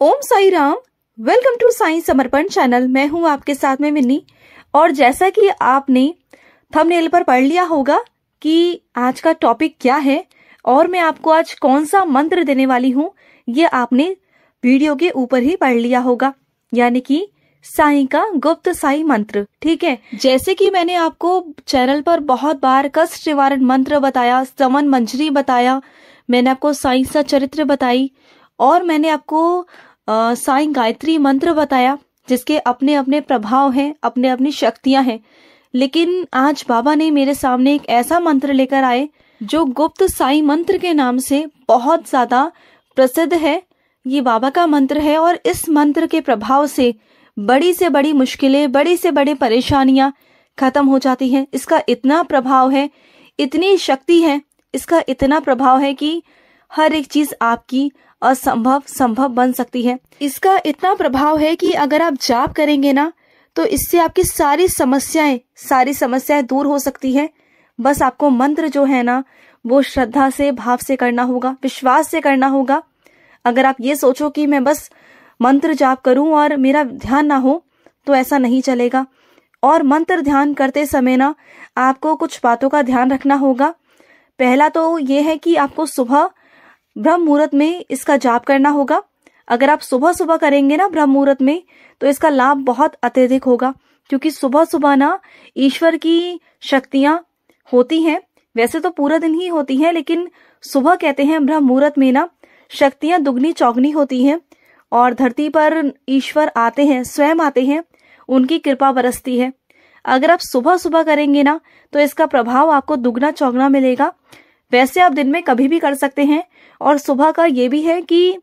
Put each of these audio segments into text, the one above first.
Om Sai Ram. Welcome to Sai Samarpan channel. मैं हूं आपके साथ में मिन्नी। और जैसा कि आपने थंबनेल पर पढ़ लिया होगा कि आज का टॉपिक क्या है और मैं आपको आज कौन सा मंत्र देने वाली हूं, ये आपने वीडियो के ऊपर ही पढ़ लिया होगा, यानी कि साई का गुप्त साई मंत्र। ठीक है, जैसे कि मैंने आपको चैनल पर बहुत बार कष्ट निवारण मंत्र बताया, स्तवन मंजरी बताया, मैंने आपको साई सा चरित्र बताई और मैंने आपको साई गायत्री मंत्र बताया, जिसके अपने अपने प्रभाव हैं, अपने अपनी शक्तियां हैं। लेकिन आज बाबा ने मेरे सामने एक ऐसा मंत्र लेकर आए जो गुप्त साई मंत्र के नाम से बहुत ज्यादा प्रसिद्ध है। ये बाबा का मंत्र है और इस मंत्र के प्रभाव से बड़ी मुश्किलें, बड़ी से बड़ी परेशानियां खत्म हो जाती हैं। इसका इतना प्रभाव है, इतनी शक्ति है, इसका इतना प्रभाव है कि हर एक चीज आपकी असंभव संभव बन सकती है। इसका इतना प्रभाव है कि अगर आप जाप करेंगे ना, तो इससे आपकी सारी समस्याएं दूर हो सकती है। बस आपको मंत्र जो है ना, वो श्रद्धा से, भाव से करना होगा, विश्वास से करना होगा। अगर आप ये सोचो कि मैं बस मंत्र जाप करूं और मेरा ध्यान ना हो, तो ऐसा नहीं चलेगा। और मंत्र ध्यान करते समय ना, आपको कुछ बातों का ध्यान रखना होगा। पहला तो ये है कि आपको सुबह ब्रह्म मुहूर्त में इसका जाप करना होगा। अगर आप सुबह सुबह करेंगे ना ब्रह्म मुहूर्त में, तो इसका लाभ बहुत अत्यधिक होगा, क्योंकि सुबह सुबह ना ईश्वर की शक्तियां होती हैं। वैसे तो पूरा दिन ही होती हैं, लेकिन सुबह कहते हैं ब्रह्म मुहूर्त में ना शक्तियां दुगनी चौगनी होती हैं और धरती पर ईश्वर आते हैं, स्वयं आते हैं, उनकी कृपा बरसती है। अगर आप सुबह सुबह करेंगे ना, तो इसका प्रभाव आपको दुगना चौगना मिलेगा। वैसे आप दिन में कभी भी कर सकते हैं। और सुबह का ये भी है कि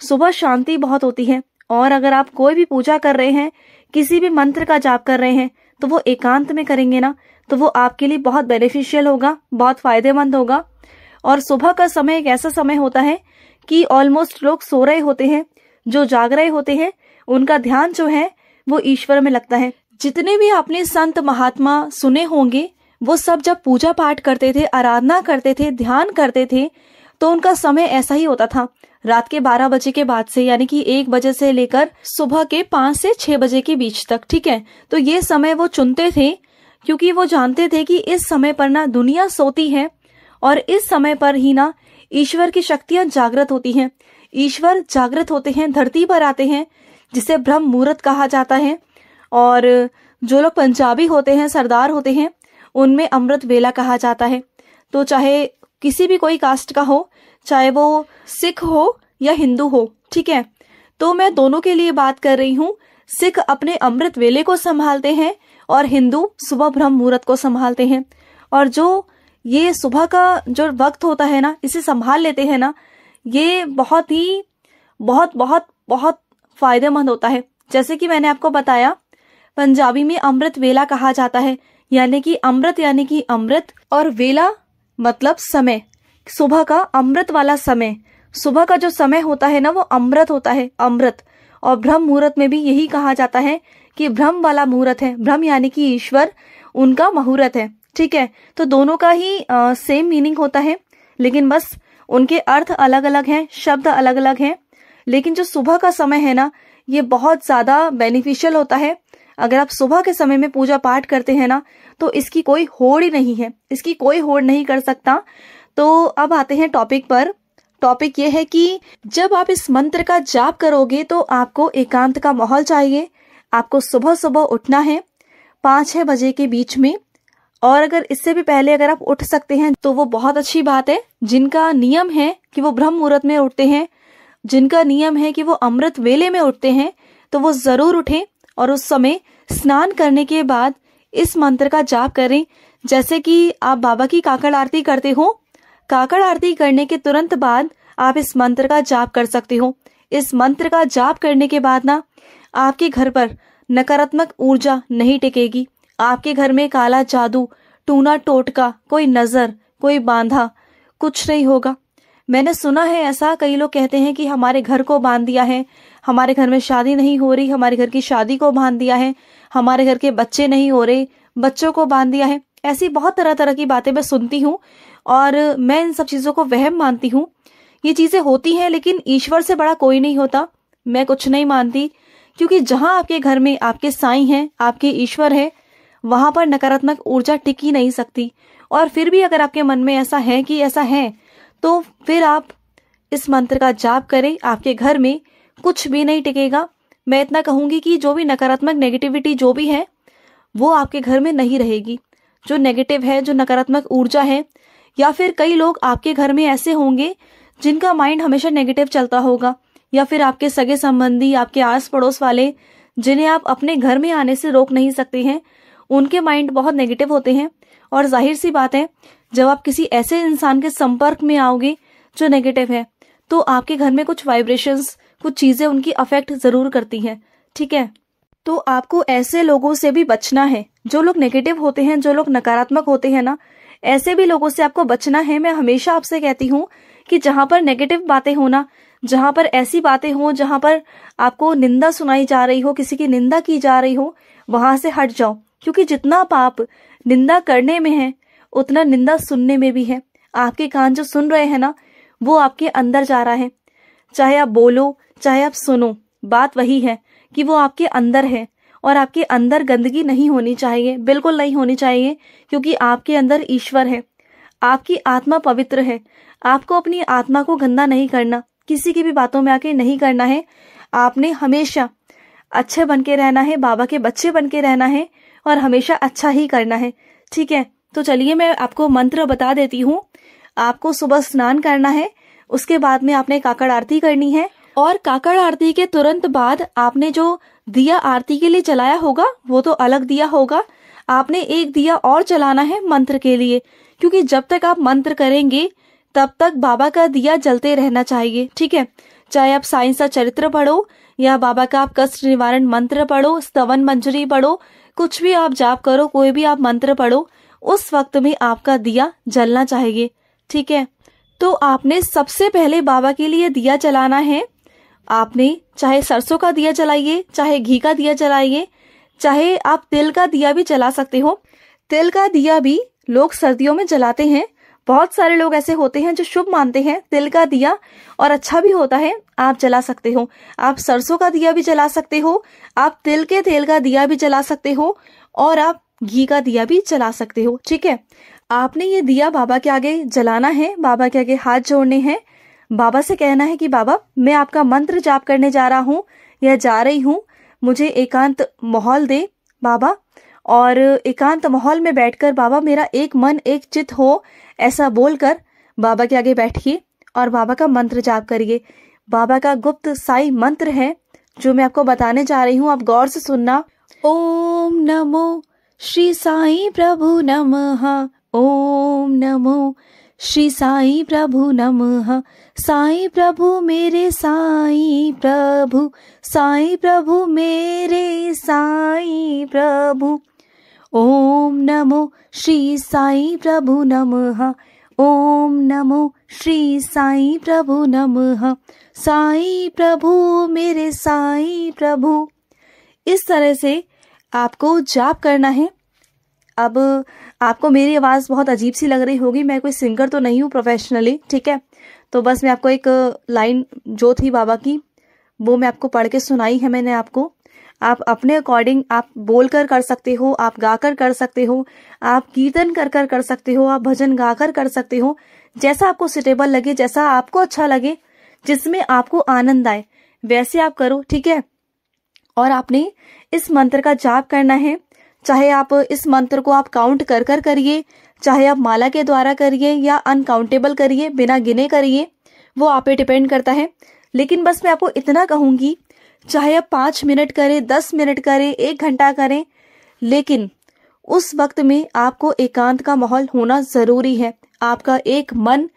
सुबह शांति बहुत होती है। और अगर आप कोई भी पूजा कर रहे हैं, किसी भी मंत्र का जाप कर रहे हैं, तो वो एकांत में करेंगे ना, तो वो आपके लिए बहुत बेनिफिशियल होगा, बहुत फायदेमंद होगा। और सुबह का समय एक ऐसा समय होता है कि ऑलमोस्ट लोग सो रहे होते हैं, जो जाग रहे होते हैं, उनका ध्यान जो है वो ईश्वर में लगता है। जितने भी आपने संत महात्मा सुने होंगे, वो सब जब पूजा पाठ करते थे, आराधना करते थे, ध्यान करते थे, तो उनका समय ऐसा ही होता था। रात के 12 बजे के बाद से, यानी कि 1 बजे से लेकर सुबह के 5 से 6 बजे के बीच तक। ठीक है, तो ये समय वो चुनते थे, क्योंकि वो जानते थे कि इस समय पर ना दुनिया सोती है और इस समय पर ही ना ईश्वर की शक्तियां जागृत होती हैं। ईश्वर जागृत होते हैं, धरती पर आते हैं, जिसे ब्रह्म मुहूर्त कहा जाता है। और जो लोग पंजाबी होते हैं, सरदार होते हैं, उनमें अमृत वेला कहा जाता है। तो चाहे किसी भी कोई कास्ट का हो, चाहे वो सिख हो या हिंदू हो, ठीक है, तो मैं दोनों के लिए बात कर रही हूँ। सिख अपने अमृत वेले को संभालते हैं और हिंदू सुबह ब्रह्म मुहूर्त को संभालते हैं। और जो ये सुबह का जो वक्त होता है ना, इसे संभाल लेते हैं ना, ये बहुत ही बहुत फायदेमंद होता है। जैसे कि मैंने आपको बताया, पंजाबी में अमृत वेला कहा जाता है, यानी कि अमृत और वेला मतलब समय, सुबह का अमृत वाला समय। सुबह का जो समय होता है ना, वो अमृत होता है, अमृत। और ब्रह्म मुहूर्त में भी यही कहा जाता है कि ब्रह्म वाला मुहूर्त है। ब्रह्म यानी कि ईश्वर, उनका मुहूर्त है। ठीक है, तो दोनों का ही सेम मीनिंग होता है, लेकिन बस उनके अर्थ अलग अलग हैं, शब्द अलग अलग हैं। लेकिन जो सुबह का समय है ना, ये बहुत ज्यादा बेनिफिशियल होता है। अगर आप सुबह के समय में पूजा पाठ करते हैं ना, तो इसकी कोई होड़ ही नहीं है, इसकी कोई होड़ नहीं कर सकता। तो अब आते हैं टॉपिक पर। टॉपिक ये है कि जब आप इस मंत्र का जाप करोगे, तो आपको एकांत का माहौल चाहिए। आपको सुबह सुबह उठना है 5-6 बजे के बीच में। और अगर इससे भी पहले अगर आप उठ सकते हैं, तो वो बहुत अच्छी बात है। जिनका नियम है कि वो ब्रह्म मुहूर्त में उठते हैं, जिनका नियम है कि वो अमृत वेले में उठते हैं, तो वो जरूर उठें और उस समय स्नान करने के बाद इस मंत्र का जाप करें। जैसे कि आप बाबा की काकड़ आरती करते हो, काकड़ आरती करने के तुरंत बाद आप इस मंत्र का जाप कर सकते हो। इस मंत्र का जाप करने के बाद ना, आपके घर पर नकारात्मक ऊर्जा नहीं टिकेगी। आपके घर में काला जादू, टूना टोटका, कोई नजर, कोई बांधा, कुछ नहीं होगा। मैंने सुना है ऐसा, कई लोग कहते हैं कि हमारे घर को बांध दिया है, हमारे घर में शादी नहीं हो रही, हमारे घर की शादी को बांध दिया है, हमारे घर के बच्चे नहीं हो रहे, बच्चों को बांध दिया है। ऐसी बहुत तरह तरह की बातें मैं सुनती हूँ और मैं इन सब चीजों को वहम मानती हूँ। ये चीजें होती हैं, लेकिन ईश्वर से बड़ा कोई नहीं होता। मैं कुछ नहीं मानती, क्योंकि जहाँ आपके घर में आपके साईं हैं, आपके ईश्वर है, वहां पर नकारात्मक ऊर्जा टिक ही नहीं सकती। और फिर भी अगर आपके मन में ऐसा है कि ऐसा है, तो फिर आप इस मंत्र का जाप करें, आपके घर में कुछ भी नहीं टिकेगा। मैं इतना कहूंगी कि जो भी नकारात्मक नेगेटिविटी जो भी है वो आपके घर में नहीं रहेगी। जो नेगेटिव है, जो नकारात्मक ऊर्जा है, या फिर कई लोग आपके घर में ऐसे होंगे जिनका माइंड हमेशा नेगेटिव चलता होगा, या फिर आपके सगे संबंधी, आपके आस पड़ोस वाले जिन्हें आप अपने घर में आने से रोक नहीं सकते हैं, उनके माइंड बहुत नेगेटिव होते हैं। और जाहिर सी बात है, जब आप किसी ऐसे इंसान के संपर्क में आओगे जो नेगेटिव है, तो आपके घर में कुछ वाइब्रेशंस, कुछ चीजें उनकी अफेक्ट जरूर करती हैं। ठीक है, तो आपको ऐसे लोगों से भी बचना है। जो लोग नेगेटिव होते हैं, जो लोग नकारात्मक होते हैं ना, ऐसे भी लोगों से आपको बचना है। मैं हमेशा आपसे कहती हूँ कि जहां पर नेगेटिव बातें हो ना, जहां पर ऐसी बातें हो जहां पर आपको निंदा सुनाई जा रही हो, किसी की निंदा की जा रही हो, वहां से हट जाओ। क्योंकि जितना पाप निंदा करने में है, उतना निंदा सुनने में भी है। आपके कान जो सुन रहे हैं ना, वो आपके अंदर जा रहा है। चाहे आप बोलो, चाहे आप सुनो, बात वही है कि वो आपके अंदर है। और आपके अंदर गंदगी नहीं होनी चाहिए, बिल्कुल नहीं होनी चाहिए, क्योंकि आपके अंदर ईश्वर है, आपकी आत्मा पवित्र है। आपको अपनी आत्मा को गंदा नहीं करना, किसी की भी बातों में आके नहीं करना है। आपने हमेशा अच्छे बन के रहना है, बाबा के बच्चे बन के रहना है, और हमेशा अच्छा ही करना है। ठीक है, तो चलिए मैं आपको मंत्र बता देती हूँ। आपको सुबह स्नान करना है, उसके बाद में आपने काकड़ आरती करनी है, और काकड़ आरती के तुरंत बाद आपने जो दिया आरती के लिए जलाया होगा वो तो अलग दिया होगा, आपने एक दिया और जलाना है मंत्र के लिए। क्योंकि जब तक आप मंत्र करेंगे तब तक बाबा का दिया जलते रहना चाहिए। ठीक है, चाहे आप साईं सा चरित्र पढ़ो, या बाबा का आप कष्ट निवारण मंत्र पढ़ो, स्तवन मंजरी पढ़ो, कुछ भी आप जाप करो, कोई भी आप मंत्र पढ़ो, उस वक्त में आपका दिया जलना चाहिए। ठीक है, तो आपने सबसे पहले बाबा के लिए दिया जलाना है। आपने चाहे सरसों का दिया जलाइए, चाहे घी का दिया जलाइए, चाहे आप तिल का दिया भी जला सकते हो। तिल का दिया भी लोग सर्दियों में जलाते हैं। बहुत सारे लोग ऐसे होते हैं जो शुभ मानते हैं तिल का दिया, और अच्छा भी होता है, आप जला सकते हो। आप सरसों का दिया भी जला सकते हो, आप तिल के तेल का दिया भी जला सकते हो, और आप घी का दिया भी जला सकते हो। ठीक है, आपने ये दिया बाबा के आगे जलाना है, बाबा के आगे हाथ जोड़ने हैं, बाबा से कहना है कि बाबा मैं आपका मंत्र जाप करने जा रहा हूँ या जा रही हूँ, मुझे एकांत माहौल दे बाबा, और एकांत माहौल में बैठकर बाबा मेरा एक मन एक चित हो, ऐसा बोलकर बाबा के आगे बैठिए और बाबा का मंत्र जाप करिए। बाबा का गुप्त साई मंत्र है जो मैं आपको बताने जा रही हूँ, आप गौर से सुनना। ओम नमो श्री साई प्रभु नमः, ओम नमो श्री साई प्रभु नमः। साई प्रभु मेरे साई प्रभु, साई प्रभु मेरे साई प्रभु। ओम नमो श्री साई प्रभु नमः, ओम नमो श्री साई प्रभु नमः। साई प्रभु मेरे साई प्रभु। इस तरह से आपको जाप करना है। अब आपको मेरी आवाज़ बहुत अजीब सी लग रही होगी, मैं कोई सिंगर तो नहीं हूँ प्रोफेशनली। ठीक है, तो बस मैं आपको एक लाइन जो थी बाबा की वो मैं आपको पढ़ के सुनाई है मैंने आपको। आप अपने अकॉर्डिंग आप बोल कर सकते हो, आप गाकर कर सकते हो, आप कीर्तन कर सकते हो, आप भजन गाकर कर सकते हो, जैसा आपको सुटेबल लगे, जैसा आपको अच्छा लगे, जिसमें आपको आनंद आए, वैसे आप करो। ठीक है, और आपने इस मंत्र का जाप करना है। चाहे आप इस मंत्र को आप काउंट कर करिए, चाहे आप माला के द्वारा करिए या अनकाउंटेबल करिए, बिना गिने करिए, वो आप पे डिपेंड करता है। लेकिन बस मैं आपको इतना कहूंगी, चाहे आप 5 मिनट करें, 10 मिनट करें, 1 घंटा करें, लेकिन उस वक्त में आपको एकांत का माहौल होना जरूरी है। आपका एक मन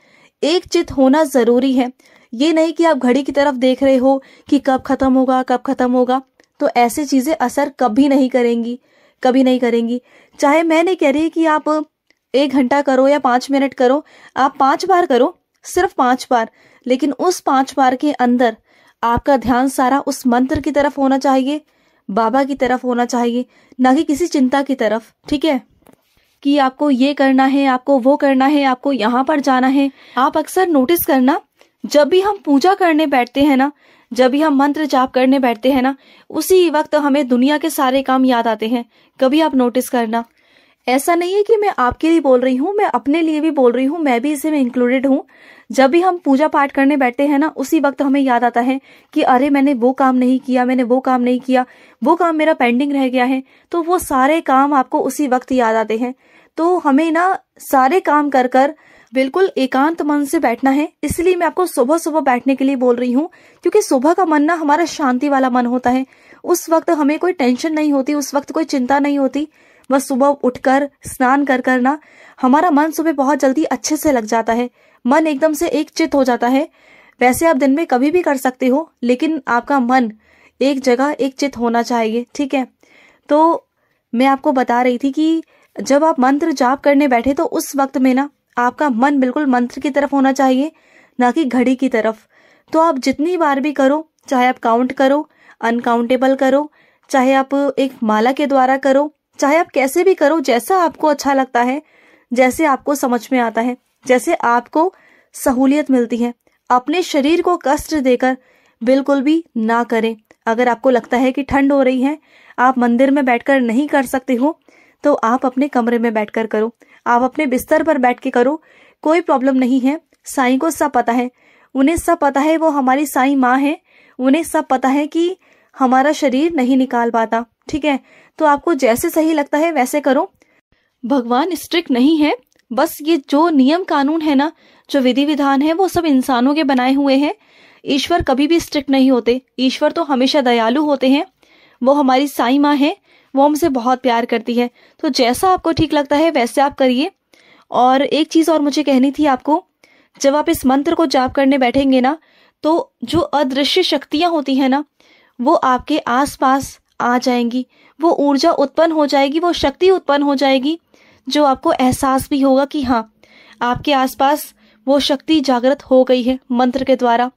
एक चित होना जरूरी है। ये नहीं कि आप घड़ी की तरफ देख रहे हो कि कब खत्म होगा, कब खत्म होगा। तो ऐसी चीजें असर कभी नहीं करेंगी, कभी नहीं करेंगी। चाहे मैं नहीं कह रही कि आप 1 घंटा करो या 5 मिनट करो, आप 5 बार करो, सिर्फ 5 बार, लेकिन उस 5 बार के अंदर आपका ध्यान सारा उस मंत्र की तरफ होना चाहिए, बाबा की तरफ होना चाहिए, ना कि किसी चिंता की तरफ। ठीक है, कि आपको ये करना है, आपको वो करना है, आपको यहाँ पर जाना है। आप अक्सर नोटिस करना, जब भी हम पूजा करने बैठते हैं ना, जब भी हम मंत्र जाप करने बैठते हैं ना, उसी वक्त हमें दुनिया के सारे काम याद आते हैं। कभी आप नोटिस करना, ऐसा नहीं है कि मैं आपके लिए बोल रही हूँ, मैं अपने लिए भी बोल रही हूँ, मैं भी इसे में इंक्लूडेड हूँ। जब भी हम पूजा पाठ करने बैठते हैं ना, उसी वक्त हमें याद आता है कि अरे मैंने वो काम नहीं किया, मैंने वो काम नहीं किया, वो काम मेरा पेंडिंग रह गया है। तो वो सारे काम आपको उसी वक्त याद आते हैं। तो हमें ना सारे काम कर कर बिल्कुल एकांत मन से बैठना है। इसलिए मैं आपको सुबह सुबह बैठने के लिए बोल रही हूँ, क्योंकि सुबह का मन ना हमारा शांति वाला मन होता है। उस वक्त हमें कोई टेंशन नहीं होती, उस वक्त कोई चिंता नहीं होती। बस सुबह उठकर स्नान कर कर ना हमारा मन सुबह बहुत जल्दी अच्छे से लग जाता है, मन एकदम से एक चित हो जाता है। वैसे आप दिन में कभी भी कर सकते हो, लेकिन आपका मन एक जगह एक चित होना चाहिए, ठीक है। तो मैं आपको बता रही थी कि जब आप मंत्र जाप करने बैठे तो उस वक्त में ना आपका मन बिल्कुल मंत्र की तरफ होना चाहिए, ना कि घड़ी की तरफ। तो आप जितनी बार भी करो, चाहे आप काउंट करो, अनकाउंटेबल करो, चाहे आप एक माला के द्वारा करो, चाहे आप कैसे भी करो, जैसा आपको अच्छा लगता है, जैसे आपको समझ में आता है, जैसे आपको सहूलियत मिलती है। अपने शरीर को कष्ट देकर बिल्कुल भी ना करें। अगर आपको लगता है कि ठंड हो रही है, आप मंदिर में बैठकर नहीं कर सकते हो, तो आप अपने कमरे में बैठकर करो, आप अपने बिस्तर पर बैठ के करो, कोई प्रॉब्लम नहीं है। साईं को सब पता है, उन्हें सब पता है, वो हमारी साईं माँ है, उन्हें सब पता है कि हमारा शरीर नहीं निकाल पाता, ठीक है। तो आपको जैसे सही लगता है वैसे करो। भगवान स्ट्रिक्ट नहीं है, बस ये जो नियम कानून है ना, जो विधि विधान है, वो सब इंसानों के बनाए हुए हैं। ईश्वर कभी भी स्ट्रिक्ट नहीं होते, ईश्वर तो हमेशा दयालु होते हैं। वो हमारी साईं माँ है, वो हमसे बहुत प्यार करती है। तो जैसा आपको ठीक लगता है वैसे आप करिए। और एक चीज और मुझे कहनी थी आपको, जब आप इस मंत्र को जाप करने बैठेंगे ना, तो जो अदृश्य शक्तियां होती है ना, वो आपके आसपास आ जाएंगी, वो ऊर्जा उत्पन्न हो जाएगी, वो शक्ति उत्पन्न हो जाएगी, जो आपको एहसास भी होगा कि हाँ, आपके आसपास वो शक्ति जागृत हो गई है मंत्र के द्वारा।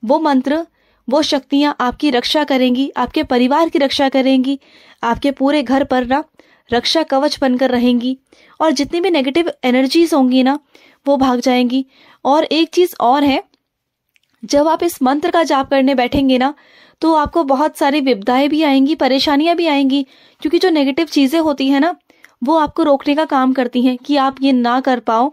वो मंत्र, वो शक्तियां आपकी रक्षा करेंगी, आपके परिवार की रक्षा करेंगी, आपके पूरे घर पर ना रक्षा कवच बनकर रहेंगी, और जितनी भी नेगेटिव एनर्जीज होंगी ना, वो भाग जाएंगी। और एक चीज और है, जब आप इस मंत्र का जाप करने बैठेंगे ना, तो आपको बहुत सारी विपदाएं भी आएंगी, परेशानियां भी आएंगी, क्योंकि जो नेगेटिव चीजें होती है ना, वो आपको रोकने का काम करती हैं कि आप ये ना कर पाओ,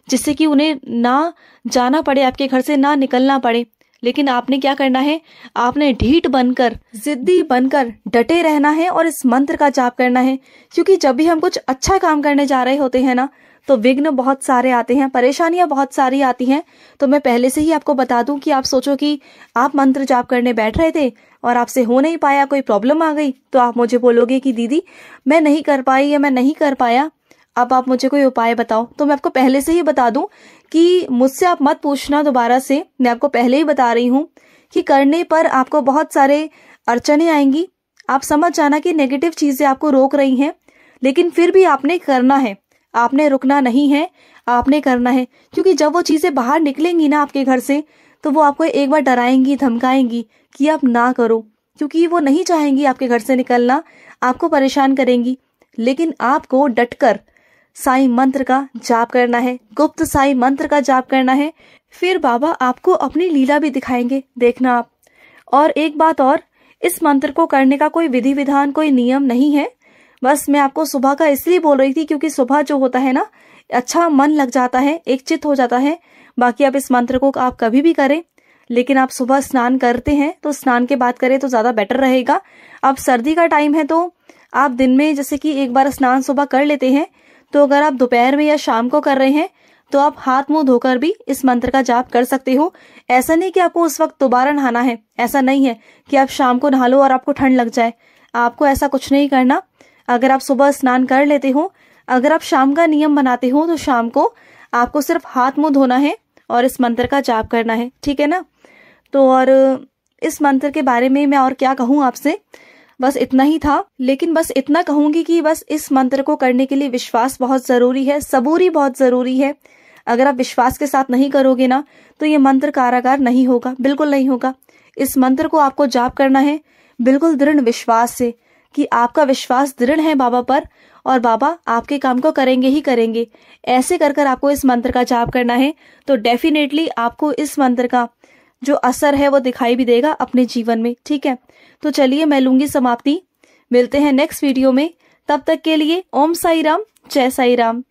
जिससे कि उन्हें ना जाना पड़े, आपके घर से ना निकलना पड़े। लेकिन आपने क्या करना है, आपने ढीठ बनकर, जिद्दी बनकर डटे रहना है और इस मंत्र का जाप करना है। क्योंकि जब भी हम कुछ अच्छा काम करने जा रहे होते हैं ना, तो विघ्न बहुत सारे आते हैं, परेशानियां बहुत सारी आती हैं। तो मैं पहले से ही आपको बता दूं कि आप सोचो कि आप मंत्र जाप करने बैठ रहे थे और आपसे हो नहीं पाया, कोई प्रॉब्लम आ गई, तो आप मुझे बोलोगे कि दीदी मैं नहीं कर पाई या मैं नहीं कर पाया, अब आप मुझे कोई उपाय बताओ। तो मैं आपको पहले से ही बता दूं कि मुझसे आप मत पूछना दोबारा से, मैं आपको पहले ही बता रही हूँ कि करने पर आपको बहुत सारे अड़चने आएंगी। आप समझ जाना कि नेगेटिव चीजें आपको रोक रही हैं, लेकिन फिर भी आपने करना है, आपने रुकना नहीं है, आपने करना है। क्योंकि जब वो चीजें बाहर निकलेंगी ना आपके घर से, तो वो आपको एक बार डराएंगी, धमकाएंगी कि आप ना करो, क्योंकि वो नहीं चाहेंगी आपके घर से निकलना, आपको परेशान करेंगी। लेकिन आपको डटकर साईं मंत्र का जाप करना है, गुप्त साईं मंत्र का जाप करना है, फिर बाबा आपको अपनी लीला भी दिखाएंगे, देखना आप। और एक बात और, इस मंत्र को करने का कोई विधि विधान, कोई नियम नहीं है। बस मैं आपको सुबह का इसलिए बोल रही थी क्योंकि सुबह जो होता है ना, अच्छा मन लग जाता है, एक चित हो जाता है। बाकी आप इस मंत्र को आप कभी भी करें, लेकिन आप सुबह स्नान करते हैं तो स्नान के बाद करें तो ज्यादा बेटर रहेगा। अब सर्दी का टाइम है तो आप दिन में जैसे कि एक बार स्नान सुबह कर लेते हैं, तो अगर आप दोपहर में या शाम को कर रहे हैं तो आप हाथ मुंह धोकर भी इस मंत्र का जाप कर सकते हो। ऐसा नहीं कि आपको उस वक्त दोबारा नहाना है, ऐसा नहीं है कि आप शाम को नहा लो और आपको ठंड लग जाए, आपको ऐसा कुछ नहीं करना। अगर आप सुबह स्नान कर लेते हो, अगर आप शाम का नियम बनाते हो, तो शाम को आपको सिर्फ हाथ मुंह धोना है और इस मंत्र का जाप करना है, ठीक है ना। तो और इस मंत्र के बारे में मैं और क्या कहूँ आपसे, बस इतना ही था। लेकिन बस इतना कहूंगी कि बस इस मंत्र को करने के लिए विश्वास बहुत जरूरी है, सबूरी बहुत जरूरी है। अगर आप विश्वास के साथ नहीं करोगे ना, तो ये मंत्र कारागार नहीं होगा, बिल्कुल नहीं होगा। इस मंत्र को आपको जाप करना है बिल्कुल दृढ़ विश्वास से, कि आपका विश्वास दृढ़ है बाबा पर, और बाबा आपके काम को करेंगे ही करेंगे। ऐसे कर कर आपको इस मंत्र का जाप करना है, तो डेफिनेटली आपको इस मंत्र का जो असर है वो दिखाई भी देगा अपने जीवन में। ठीक है, तो चलिए मैं लूंगी समाप्ति। मिलते हैं नेक्स्ट वीडियो में, तब तक के लिए ओम साई राम, जय साई राम।